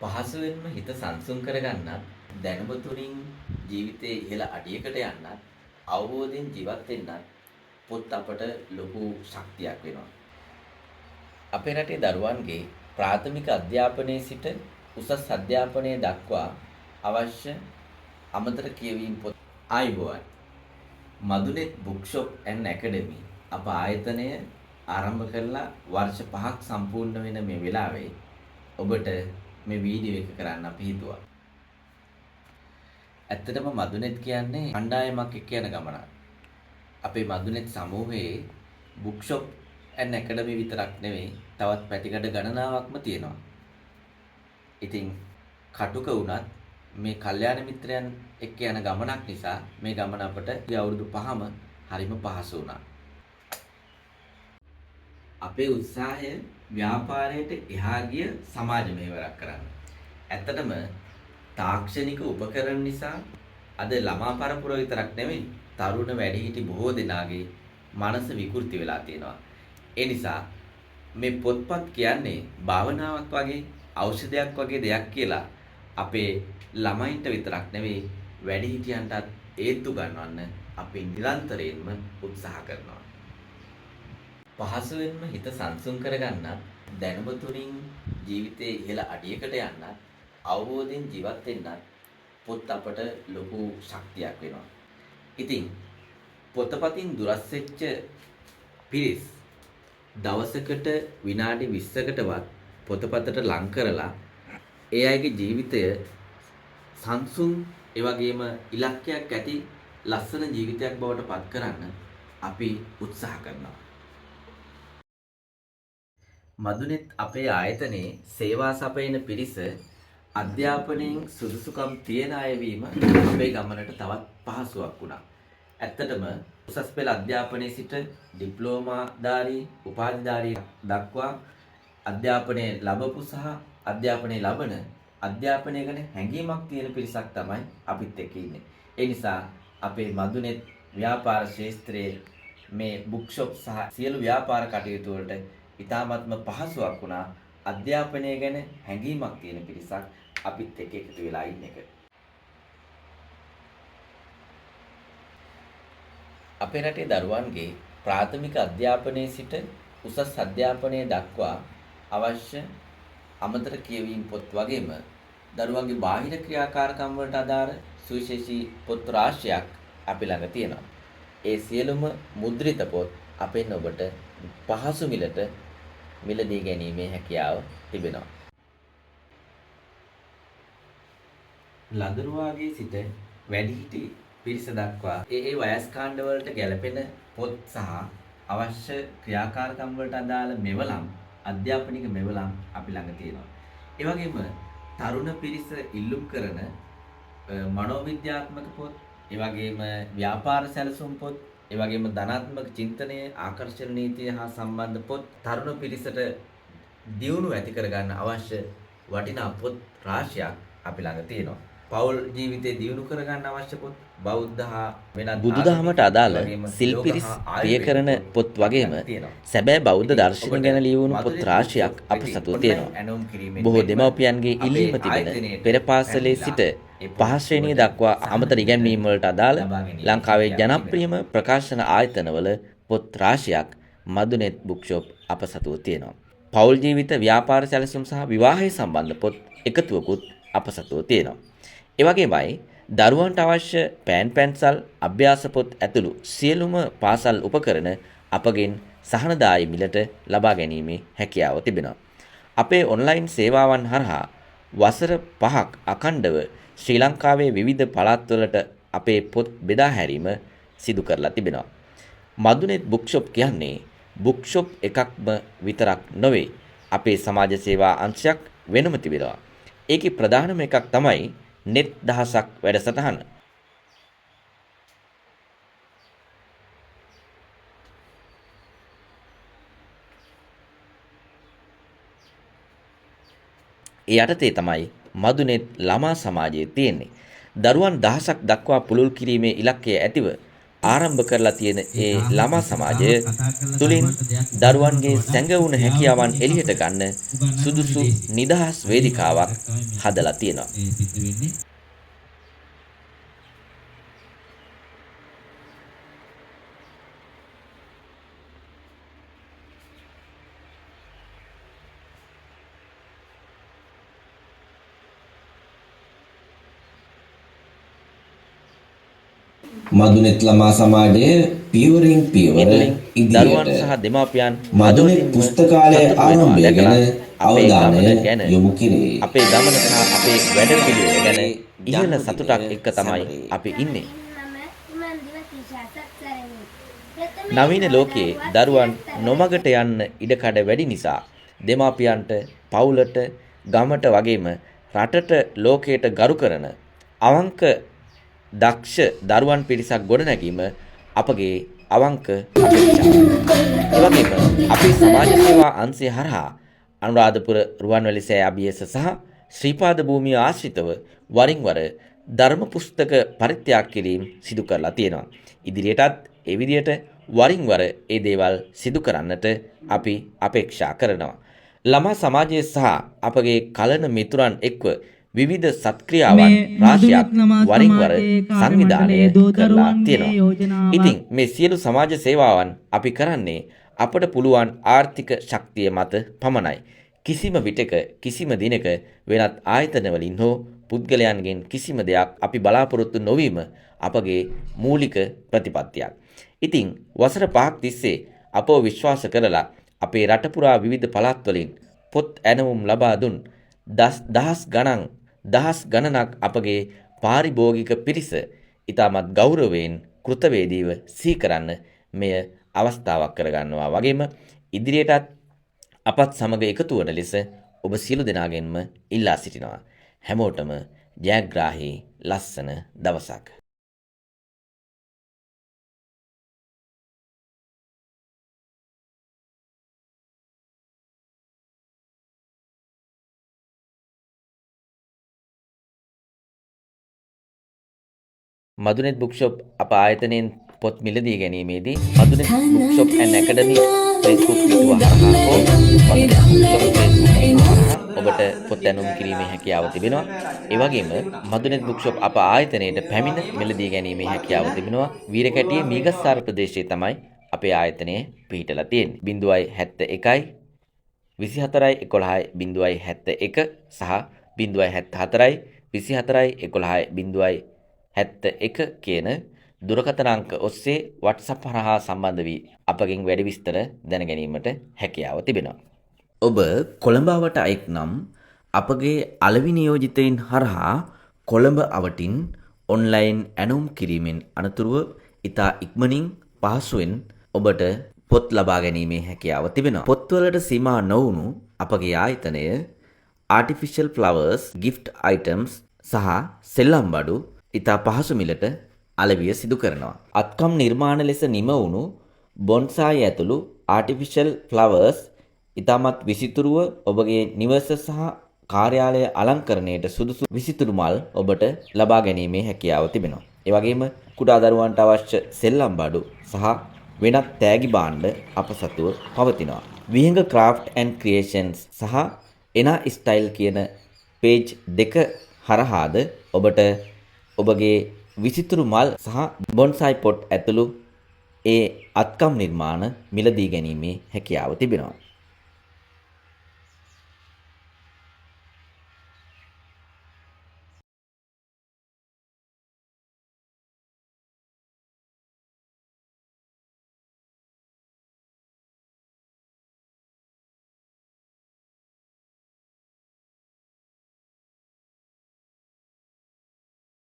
පහසුවෙන්ම හිත සංසුන් කරගන්නත් දැනුම තුලින් ජීවිතයේ ඉහළ අඩියකට යන්නත් අවබෝධයෙන් ජීවත් වෙන්නත් පොත් අපට ලොකු ශක්තියක් වෙනවා. අපේ රටේ දරුවන්ගේ ප්‍රාථමික අධ්‍යාපනයේ සිට උසස් අධ්‍යාපනය දක්වා අවශ්‍ය අමතර කියවීම් පොත් ආයුබෝවන්. මදුනෙත් බුක්ෂොප් ඇන්ඩ් ඇකඩමි අප ආයතනය ආරම්භ කරලා වර්ෂ 5ක් සම්පූර්ණ වෙන මේ වෙලාවේ ඔබට මේ වීඩියෝ එක කරන්න අපි හිතුවා. ඇත්තටම මදුනෙත් කියන්නේ කණ්ඩායමක් එක්ක යන ගමනක්. අපේ මදුනෙත් සමූහයේ බුක්ෂොප් ඇන්ඩ් ඇකඩමි විතරක් නෙවෙයි තවත් පැතිකඩ ගණනාවක්ම තියෙනවා. ඉතින් කටුක වුණත් මේ කල්යාණ මිත්‍රයන් එක්ක යන ගමනක් නිසා මේ ගමන අපට අවුරුදු 5ම හරිම පහසු වුණා. අපේ උත්සාහය ව්‍යාපාරයට එහා ගිය සමාජ මෙහෙවරක් කරන්න. ඇත්තටම තාක්ෂණික උපකරණ නිසා අද ළමා පරපුර විතරක් නෙමෙයි තරුණ වැඩිහිටි බොහෝ දෙනාගේ මනස විකෘති වෙලා තියෙනවා. ඒ නිසා මේ පොත්පත් කියන්නේ භාවනාවක් වගේ ඖෂධයක් වගේ දෙයක් කියලා අපේ ළමයින්ට විතරක් නෙවෙයි වැඩිහිටියන්ටත් ඒත්තු ගන්නවන්න අපි නිරන්තරයෙන්ම උත්සාහ කරනවා. පහසුවෙන්ම හිත සංසුන් කරගන්නත් දැනුම තුලින් ජීවිතයේ ඉහළ අඩියකට යන්නත් අවබෝධයෙන් ජීවත් වෙන්නත් පොත් අපට ලොකු ශක්තියක් වෙනවා. ඉතින් පොතපතින් දුරස් වෙච්ච පිරිස් දවසකට විනාඩි 20කටවත් පොතපතට ලං කරලා ඒ අයගේ ජීවිතය සංසුන් ඒ වගේම ඉලක්කයක් ඇති ලස්සන ජීවිතයක් බවට පත් කරන්න අපි උත්සාහ කරනවා. මදුනෙත් අපේ ආයතනයේ සේවා සපයන පිරිස අධ්‍යාපනයෙන් සුදුසුකම් තියෙන අය වීම අපේ ගමනට තවත් පහසුවක් වුණා. ඇත්තටම උසස් පෙළ අධ්‍යාපනයේ සිට ඩිප්ලෝමාධාරී උපාධිධාරී දක්වා අධ්‍යාපනය ලැබපු සහ අධ්‍යාපනය ලබන අධ්‍යාපනය ගැන හැඟීමක් තියෙන පිරිසක් තමයි අපිත් එක්ක ඉන්නේ. ඒ නිසා අපේ මදුනෙත් ව්‍යාපාර ශාස්ත්‍රයේ මේ බුක්ෂොප් සහ සියලු ව්‍යාපාර කටයුතු වලට ඉතාමත්ම පහසුවක් වුණා අධ්‍යාපනය ගැන හැඟීමක් තියෙන පිරිසක් අපිත් එක්ක එකතු වෙලා ඉන්න එක. අපේ රටේ දරුවන්ගේ ප්‍රාථමික අධ්‍යාපනයේ සිට උසස් අධ්‍යාපනය දක්වා අවශ්‍ය අමතර කියවීම් පොත් වගේම දරුවන්ගේ බාහිර ක්‍රියාකාරකම් වලට අදාළ සුවිශේෂී පොත් රාශියක් අපි ළඟ තියෙනවා. ඒ සියලුම මුද්‍රිත පොත් අපෙන් ඔබට පහසු මිලට මිලදී ගැනීමේ හැකියාව තිබෙනවා. ලදරුවාගේ සිට වැඩිහිටි පිරිස දක්වා ඒ වයස් කාණ්ඩ වලට ගැලපෙන පොත් සහ අවශ්‍ය ක්‍රියාකාරකම් වලට අදාළ මෙවලම් අධ්‍යාපනික මෙවලම් අපි ළඟ තියෙනවා. ඒ වගේම තරුණ පිරිස ඉල්ලුම් කරන මනෝවිද්‍යාත්මක පොත්, ඒ වගේම ව්‍යාපාර සැලසුම් පොත්, ඒ වගේම ධනාත්මක චින්තනයේ ආකර්ෂණ නීතිය හා සම්බන්ධ පොත් තරුණ පිරිසට දියුණුව ඇති කරගන්න අවශ්‍ය වටිනා පොත් රාශියක් අපි ළඟ තියෙනවා. පෞල් ජීවිතේ දියුණු කරගන්න අවශ්‍ය පොත් බෞද්ධ හා වෙනත් බුදුදහමට අදාළ සිල්පිරිස් ප්‍රිය කරන පොත් වගේම සැබෑ බෞද්ධ දර්ශන ගැන ලියවුණු පොත් රාශියක් අප සතුව තියෙනවා. බොහෝ දෙමව්පියන්ගේ ඉල්ලීම තිබෙන පෙර පාසලේ සිට පහ ශ්‍රේණිය දක්වා අමතර ඉගැන්වීම් වලට අදාළ ලංකාවේ ජනප්‍රියම ප්‍රකාශන ආයතනවල පොත් රාශියක් මදුනෙත් බුක්ෂොප් අප සතුව තියෙනවා. පෞල් ජීවිත ව්‍යාපාර සැලසුම් සහ විවාහය සම්බන්ධ පොත් එකතුවකුත් අප සතුව තියෙනවා. ඒ වගේමයි දරුවන්ට අවශ්‍ය පෑන් පැන්සල් අභ්‍යාස පොත් ඇතුළු සියලුම පාසල් උපකරණ අපගෙන් සහනදායී මිලට ලබා ගැනීමේ හැකියාව තිබෙනවා. අපේ ඔන්ලයින් සේවාවන් හරහා වසර 5ක් අඛණ්ඩව ශ්‍රී ලංකාවේ විවිධ පළාත්වලට අපේ පොත් බෙදා හැරීම සිදු කරලා තිබෙනවා. මදුනෙත් බුක්ෂොප් කියන්නේ බුක්ෂොප් එකක්ම විතරක් නොවේ. අපේ සමාජ සේවා අංශයක් වෙනම තිබෙනවා. ඒකේ ප්‍රධානම එකක් තමයි නෙත් දහසක් වැඩසටහන. ඒ යටතේ තමයි මදුනෙත් ළමා සමාජයේ තියෙන්නේ. දරුවන් දහසක් දක්වා පුළුල් කිරීමේ ඉලක්කය ඇතිව ආරම්භ කරලා තියෙන ඒ ළමා සමාජය තුලින් දරුවන්ගේ සැඟවුණ හැකියාවන් එළියට ගන්න සුදුසු නිදහස් වේදිකාවක් හදලා තියෙනවා. මදුනෙත් ළමා සමාජය පියවරින් පියවර දරුවන් ඉදිරියට සහ දෙමාපියන් මදුනෙත් පුස්තකාලය ආරම්භය ගැන අවධානය යොමු කිරේ. අපේ ගමන සහ අපේ වැඩපිළිවෙල ගැන ඉහළ සතුටක් එක්ක තමයි අපි ඉන්නේ. නවීන ලෝකයේ දරුවන් නොමගට යන්න ඉඩකඩ වැඩි නිසා දෙමාපියන්ට පවුලට ගමට වගේම රටට ලෝකයට ගරු කරන අවංක දක්ෂ දරුවන් පිරිසක් ගොඩනැගීම අපගේ අවංක අපේක්ෂාවක්. ඒ වගේම අපේ සමාජ සේවා අංශය හරහා අනුරාධපුර රුවන්වැලි සෑය අභියස සහ ශ්‍රීපාද භූමිය ආශ්‍රිතව වරින් වර ධර්ම පුස්තක පරිත්‍යාග කිරීම සිදු කරලා තියෙනවා. ඉදිරියටත් ඒ විදිහට වරින් වර ඒ දේවල් සිදු කරන්නට අපි අපේක්ෂා කරනවා. ළමා සමාජය සහ අපගේ කලන මිතුරන් එක්ව විවිධ සත්ක්‍රියාවන් රාශියක් වරින් වර සංවිධානය කරලා තියෙනවා. ඉතින් මේ සියලු සමාජ සේවාවන් අපි කරන්නේ අපට පුළුවන් ආර්ථික ශක්තිය මත පමණයි. කිසිම විටක කිසිම දිනක වෙනත් ආයතනවලින් හෝ පුද්ගලයන්ගෙන් කිසිම දෙයක් අපි බලාපොරොත්තු නොවීම අපගේ මූලික ප්‍රතිපත්තියක්. ඉතින් වසර 5ක් තිස්සේ අපව විශ්වාස කරලා අපේ රට පුරා විවිධ පළාත්වලින් පොත් ඇනවුම් ලබා දුන් දහස් ගණනක් අපගේ පාරිභෝගික පිරිස ඉතාමත් ගෞරවයෙන් කෘතවේදීව සීකරන්න මෙය අවස්ථාවක් කරගන්නවා. වගේම ඉදිරියටත් අපත් සමග එකතු වන ලෙස ඔබ සියලු දෙනාගෙන්ම ඉල්ලා සිටිනවා. හැමෝටම ජයග්‍රාහී ලස්සන දවසක්. මදුනෙත් බුක්ෂොප් අප ආයතනයෙන් පොත් මිලදී ගැනීමේදී මදුනෙත් බුක්ෂොප් ඇන් ඇකඩමි Facebook පිටුව හරහා හෝ මදුනෙත් බුක්ෂොප් Facebook හරහා ඔබට පොත් ඇනුම් කිරීමේ හැකියාව තිබෙනවා. ඒ වගේම මදුනෙත් බුක්ෂොප් අප ආයතනයට පැමිණ මිලදී ගැනීමේ හැකියාව තිබෙනවා. වීරකැටියේ මීගස්සාර ප්‍රදේශයේ තමයි අපේ ආයතනය පිහිටලා තියෙන්නේ. 071 24 11 071 සහ 074 24 11 071 කියන දුරකථන අංක ඔස්සේ WhatsApp හරහා සම්බන්ධ වී අපගෙන් වැඩි විස්තර දැන ගැනීමට හැකියාව තිබෙනවා. ඔබ කොළඹ අවට අයෙක් නම් අපගේ අලෙවි නියෝජිතයින් හරහා කොළඹ අවටින් ඔන්ලයින් ඇනුම් කිරීමෙන් අනතුරුව ඉතා ඉක්මනින් පහසුවෙන් ඔබට පොත් ලබා ගැනීමේ හැකියාව තිබෙනවා. පොත්වලට සීමා නොවුණු අපගේ ආයතනය artificial flowers, gift items සහ සෙල්ලම් බඩු ඉතා පහසු මිලට අලවිය සිදු කරනවා. අත්කම් නිර්මාණ ලෙස නිම වුණු බොන්සායි ඇතුළු ආටිෆිෂල් ෆ්ලවර්ස් ඉතාමත් විසිතුරුව ඔබගේ නිවස සහ කාර්යාලය අලංකරණයට සුදුසු විසිතුරු මල් ඔබට ලබා ගැනීමේ හැකියාව තිබෙනවා. ඒ වගේම කුඩා දරුවන්ට අවශ්‍ය සෙල්ලම් බඩු සහ වෙනත් තෑගි භාණ්ඩ අප සතුව පවතිනවා. විහඟ ක්‍රාෆ්ට් ඇන්ඩ් ක්‍රියේෂන්ස් සහ එනා ස්ටයිල් කියන පේජ් දෙක හරහාද ඔබට ඔබගේ විසිතුරු මල් සහ බොන්සායි පොට් ඇතුළු ඒ අත්කම් නිර්මාණ මිලදී ගැනීමේ හැකියාව තිබෙනවා.